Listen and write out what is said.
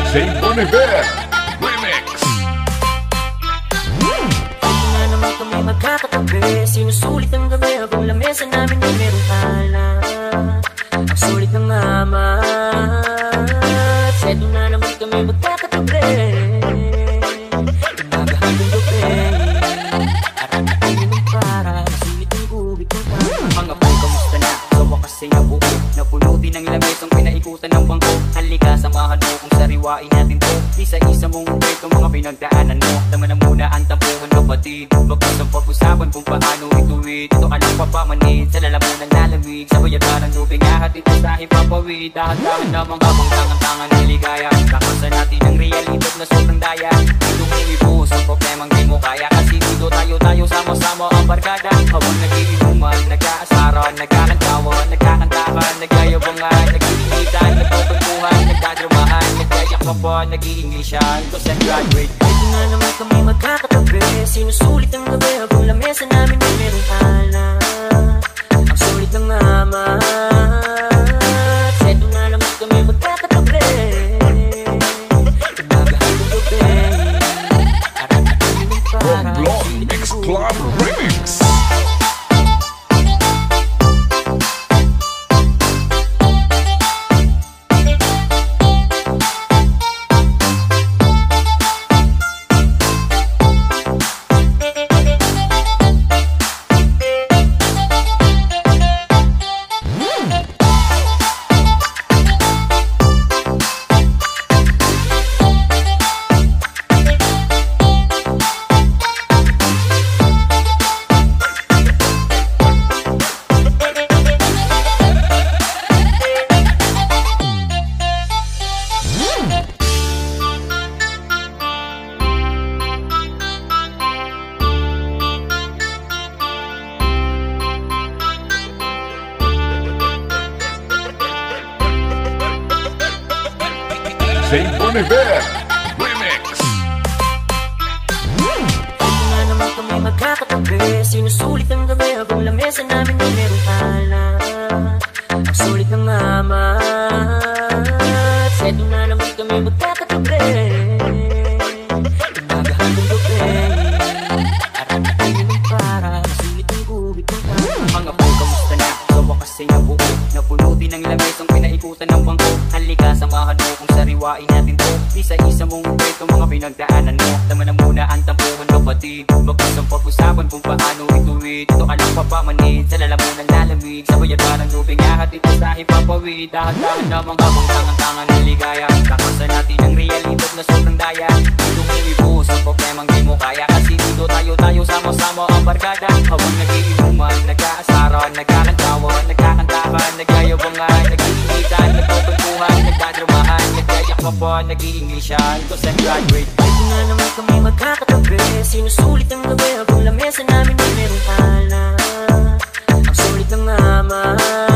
Jay Boniver Remix. Na naman kami magkakatabi, sinusulit ang gabi habang lamesa namin ay merong alak. Ang sulit ng amat. Seto na naman kami magkakatabi, umaga hanggang gabi. At ang para masulit ang gubit ng tama. Mga boy, kamusta na? Sa wakas ay nabuo, napulutin ang lamesang pinaikutan ng bangko. Halika, samahan mo kung sariwain natin to. Isa-isa mong kwento mga pinagdaanan mo. Tama na muna ang tampuhan kapatid. Bagkas ang pag-usapan kung paano ituwid. Ito ka lang papamanid sa lalamunan lalamig. Sa bayagarang lubing ahat ito sa ipapawid. Dahan-dahan lamang habang tangan-tangan niligaya. Kakasan natin ang realidad na sobrang daya. Itong umibuhos ang problemang di mo kaya. Kasi dito tayo sama-sama ang barkada. Habang nag-iinuman, nag-aasaran, nagkakantawan, nagkakantakan, nagyayabangan, nag-iinitan, nagpapagpuhan, nagdadrumahan, nagkayakapan, nag-i-Englishan, cause I'm graduate. Ito na naman kami magkakatabi, sinusulit ang gabi habang lamesa namin ay merong alak. Ang sulit ng amat. Ito na naman kami magkakatabi, umaga hanggang gabi. Arang-arang para Romblon Mix Club Remix. Jay Boniver Remix. Ito na naman kami magkakatabi, sinusulit ang gabi habang lamesa namin ay merong alak. Ang sulit ng amat. Ito na naman kami magkakatabi, umaga hanggang gabi. Arang-arang para masulit ang gubit ng tama. Mga boy, kamusta na? Sa wakas ay nabuo, napulutin ang lamesang pinaikutan ng bangko. Halika, samahan mo kung sariwain natin to. Isa-isa mong kwento mga pinagdaanan mo. Tama na muna ang tampuhan kapatid. Bagkas ang pag-usapan kung paano ituwid. Ito ka lang papamanid sa lalamunan lalamig. Sa bayagarang lubing ahat ito sa ipapawid. Dahan-dahan lamang habang tangan-tangan niligaya. Kakasan natin ang realidad na sobrang daya. Itong umibuhos ang problemang di mo kaya. Kasi dito tayo sama-sama ang barkada. Habang nag-iinuman, nag-aasaran, nagkakantawan, nagkakantakan, nagyayabangan, nag-iinitan, nagpapagpuhan, nagdadrumahan, nagkayakapan, nag-i-Englishan, cause I'm graduate. Ito na naman kami magkakatabi, sinusulit ang gabi habang lamesa namin ay merong alak. Ang sulit ng amat.